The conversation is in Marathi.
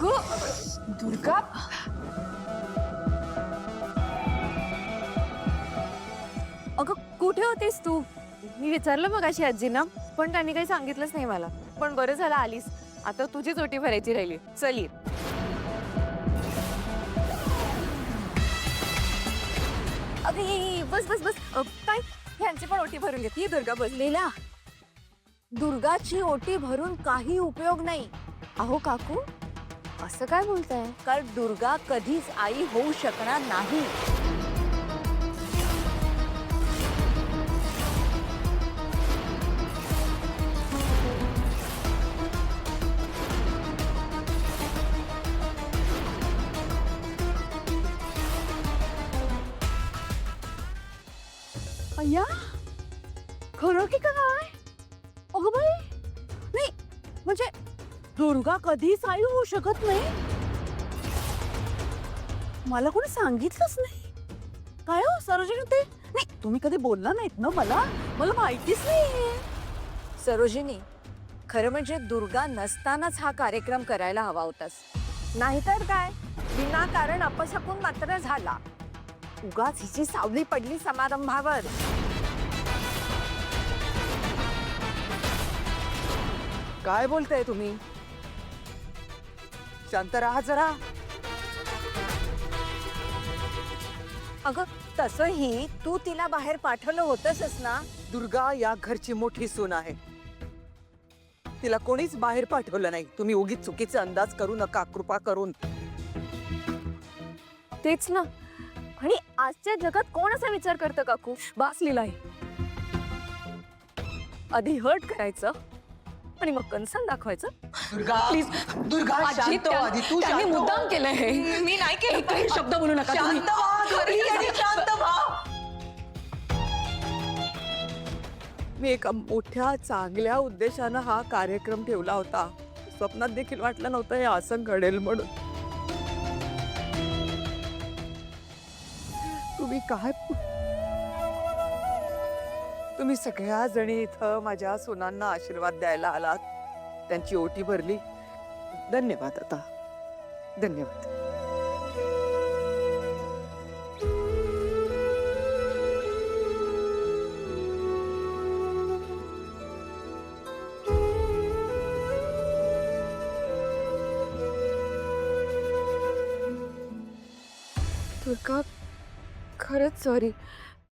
दुर्गा, अगं कुठे होतीस तू? मी विचारलं मग अशी आजींना, पण त्यांनी काही सांगितलंच नाही मला. पण बरं झालं आलीस. आता तुझीच ओटी भरायची राहिली. चल ये. अगं ये बस बस बस. काय ह्यांची पण ओटी भरून घेत. ही दुर्गा बसलेला. दुर्गाची ओटी भरून काही उपयोग नाही. अहो काकू, असं काय बोलताय? कारण दुर्गा कधीच आई होऊ शकणार नाही. अय्या, खरं की काय? अगं बाई, नाही म्हणजे दुर्गा कधीच आई होऊ शकत नाही. मला कोणी सांगितलंच नाही. काय हो सरोजिनी, ते नाही तुम्ही कधी बोलला नाहीत ना मला माहितीच नाहीये. सरोजिनी, खरं म्हणजे दुर्गा नसतानाच हा कार्यक्रम करायला हवा होतास. नाहीतर काय, विनाकारण अपशकुन मात्र झाला. उगाच हिची सावली पडली समारंभावर. काय बोलताय तुम्ही? शांत राहा जरा. अगं तसंही तू तिला बाहेर पाठवलं होतंस ना. दुर्गा या घरची मोठी सून आहे. तिला कोणीच बाहेर पाठवलं नाही. तुम्ही उगीच चुकीचे अंदाज करू नका, कृपा करून. तेच ना. आणि आजच्या जगात कोण असा विचार करतं काकू? बास लिलाय. आधी हर्ट करायचं आणि मग कन्सर्न दाखवायचं. दुर्गा प्लीज, दुर्गा शांत हो आधी. तू त्यांनी शांत हो. मुद्दाम केलंय हे. मी नाही केलं. काही शब्द बोलू नका तुम्ही. शांत व्हा, घरी आणि शांत व्हा. मी एका मोठ्या चांगल्या उद्देशानं हा कार्यक्रम ठेवला होता. स्वप्नात देखील वाटलं नव्हतं हे असं घडेल म्हणून. तुम्ही काय, तुम्ही सगळ्या जणी इथं माझ्या सुनांना आशीर्वाद द्यायला आलात, त्यांची ओटी भरली. धन्यवाद. आता धन्यवाद. दुर्गा, खरंच सॉरी.